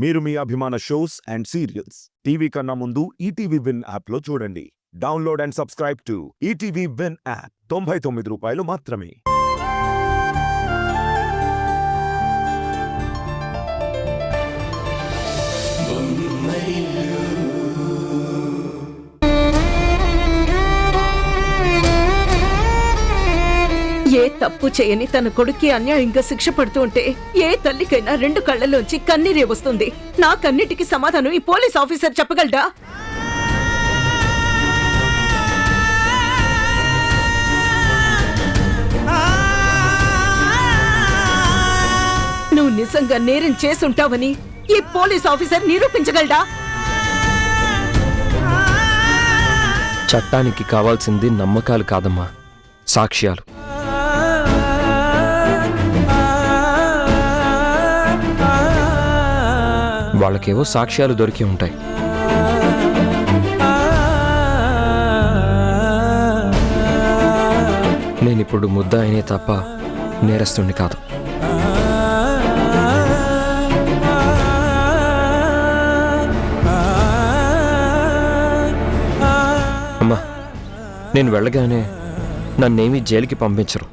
మీరు మీ అభిమాన shows and serials TV కన్నా ముందు ఈటీవీ విన్ యాప్లో చూడండి. Download and subscribe to ETV win app. 99 రూపాయలు మాత్రమే. ఏ తప్పు చేయని తన కొడుక్కి అన్యాయంగా శిక్ష పడుతూ ఉంటే ఏ తల్లికైనా 2 కళ్ళలోంచి కన్నీరే వస్తుంది. నా కన్నిటికి సమాధానం ఈ పోలీస్ ఆఫీసర్ చెప్పగలడా? నువ్వు నిజంగా నేరం చేసుంటావని ఈ పోలీస్ ఆఫీసర్ నిరూపించగలడా? చట్టానికి కావాల్సింది నమ్మకాలు కాదమ్మా, సాక్ష్యాలు. వాళ్ళకేవో సాక్ష్యాలు దొరికి ఉంటాయి. నేనిప్పుడు ముద్దాయినే తప్ప నేరస్తుణ్ణి కాదు. అమ్మా, నేను వెళ్ళగానే నన్నేమీ జైలుకి పంపించరు.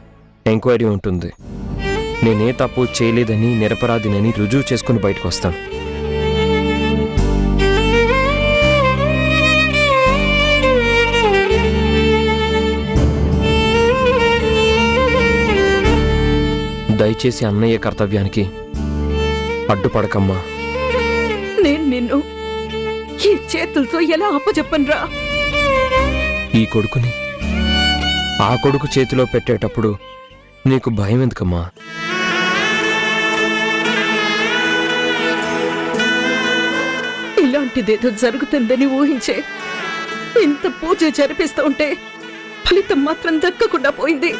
ఎంక్వైరీ ఉంటుంది. నేనే తప్పు చేయలేదని, నిరపరాధినని రుజువు చేసుకుని బయటకు వస్తాను. దయచేసి అన్నయ్య కర్తవ్యానికి అడ్డుపడకమ్మా. నేను నిన్ను ఈ చేతులతో ఎలా అప్పచెప్పనురా? ఈ కొడుకుని ఆ కొడుకు చేతిలో పెట్టేటప్పుడు నీకు భయం ఎందుకమ్మా? ఇలాంటిదేదో జరుగుతుందని ఊహించే ఇంత పూజ జరిపిస్తూ ఉంటే ఫలితం మాత్రం దక్కకుండా పోయింది.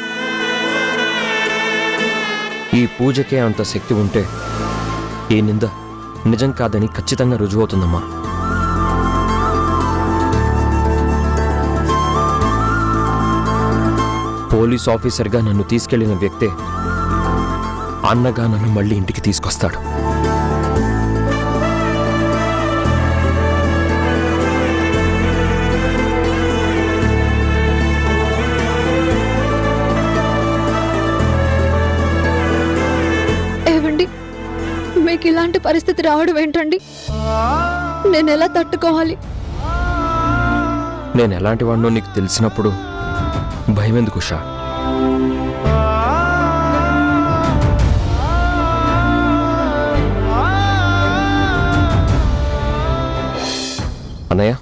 ఈ పూజకే అంత శక్తి ఉంటే ఈ నింద నిజం కాదని ఖచ్చితంగా రుజువవుతుందమ్మా. పోలీస్ ఆఫీసర్గా నన్ను తీసుకెళ్లిన వ్యక్తే అన్నగా నన్ను మళ్ళీ ఇంటికి తీసుకొస్తాడు. మీకు ఇలాంటి పరిస్థితి రావడం ఏంటండి? నేను ఎలా తట్టుకోవాలి? నేను ఎలాంటి వాడినో నీకు తెలిసినప్పుడు భయం ఎందుకు ఉషా? అన్నయ్య,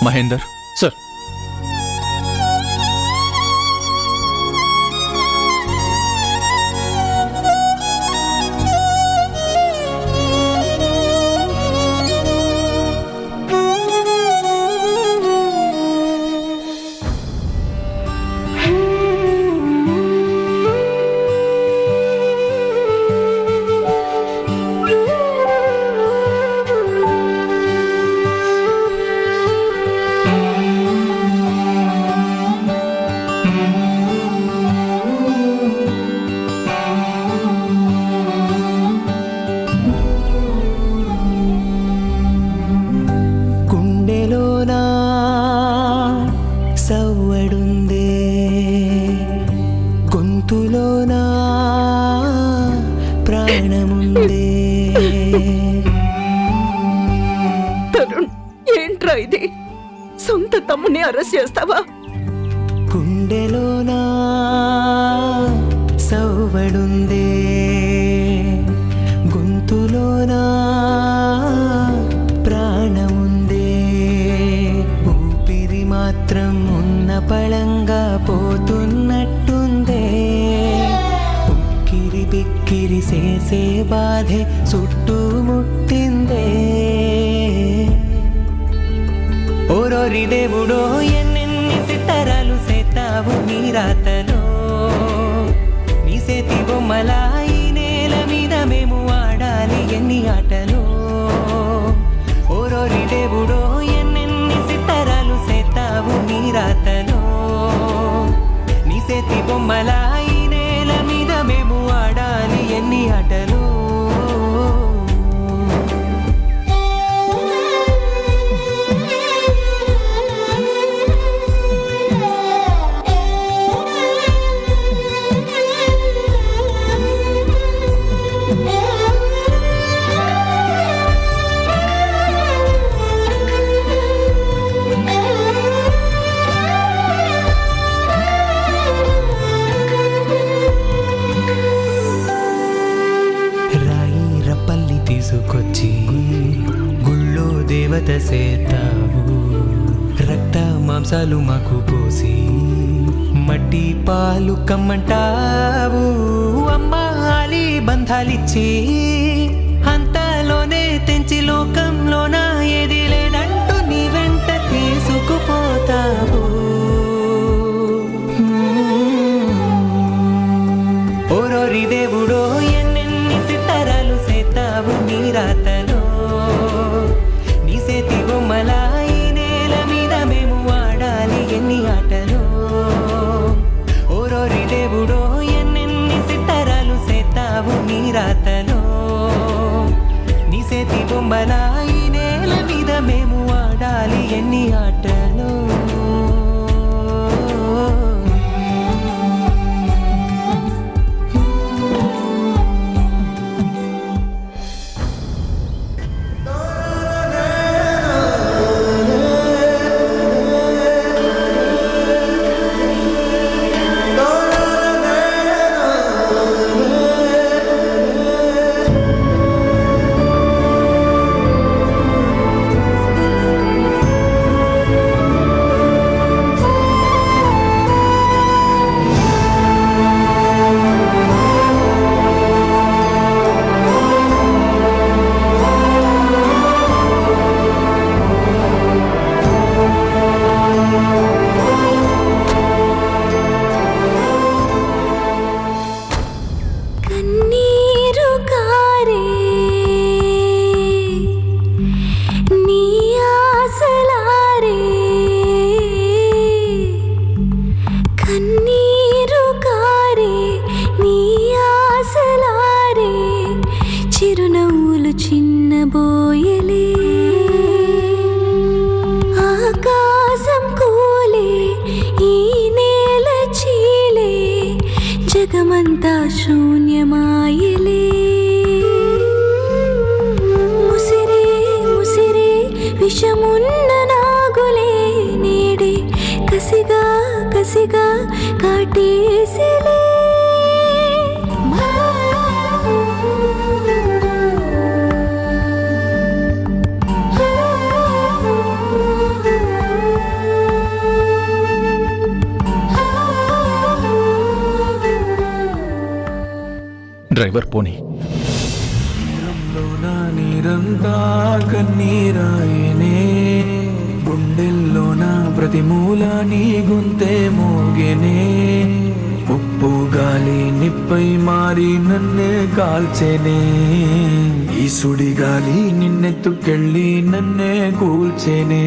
మహేందర్ సార్, తరుణ్, ఏంట్రా ఇది? సొంత తమ్ముని అరెస్ట్ చేస్తావా? గుండెలోనా సవ్వడుందే, గొంతులోనా ప్రాణముందే, ఊపిరి మాత్రం ఉన్న పళంగా పోతున్నట్టుందే, ఉక్కిరి బిక్కిరి చేసే బాధే చుట్టుముట్టిందే. ఓరోరి దేవుడో ఎన్నెన్ని సితారాలు సేతావు నీ రాతలో, నీ సేతి బొమ్మలా ఈ నేల మీద మేము ఆడాలి ఎన్ని ఆటలో. ఓరోరి దేవుడో ఎన్నెన్ని సితారాలు సేతావు నీ రాతలో నీ చేతి బొమ్మల ఈ నేల మీద మేము ఆడాలి ఎన్ని ఆటలు తీసుకొచ్చి గుళ్ళో దేవత సేతావు రక్త మాంసాలు మాకు పోసి మట్టి పాలు కమ్మంటావు అమ్మాలి బంధాలిచ్చి అంతలోనే తెంచి లోకంలోన ఏది లేదంటూ నీ వెంట తీసుకుపోతావు ఓరోరి దేవుడో ఎన్నెన్ని సితారాలు సేతావు నీ రాతలో నీ చేతి బొమ్మల ఈ నేల మీద మేము ఆడాలి ఎన్ని ఆటలు ఓరోరి దేవుడో ఎన్నెన్ని సితారాలు సేతావు నీ రాతలో నీ చేతి బొమ్మల ఈ నేల మీద మేము ఆడాలి ఎన్ని ఆటలు చిరునవ్వులు చిన్నబోయలే ఆకాశం కూలే ఈ నేల చీలే జగమంతా శూన్యమాయలే ముసిరే ముసిరే విషమున్న నాగులే నేడే కసిగా కసిగా కాటేసిలే డ్రైవర్ పోనీ నీరంతా కన్నీరాయనే గుండెల్లోన ప్రతి మూల నీ గొంతే మోగెనే ఉప్పు గాలి నిప్పై మారి నన్నే కాల్చెనే ఈ సుడి గాలి నిన్నెత్తుకెళ్ళి నన్నే కూల్చెనే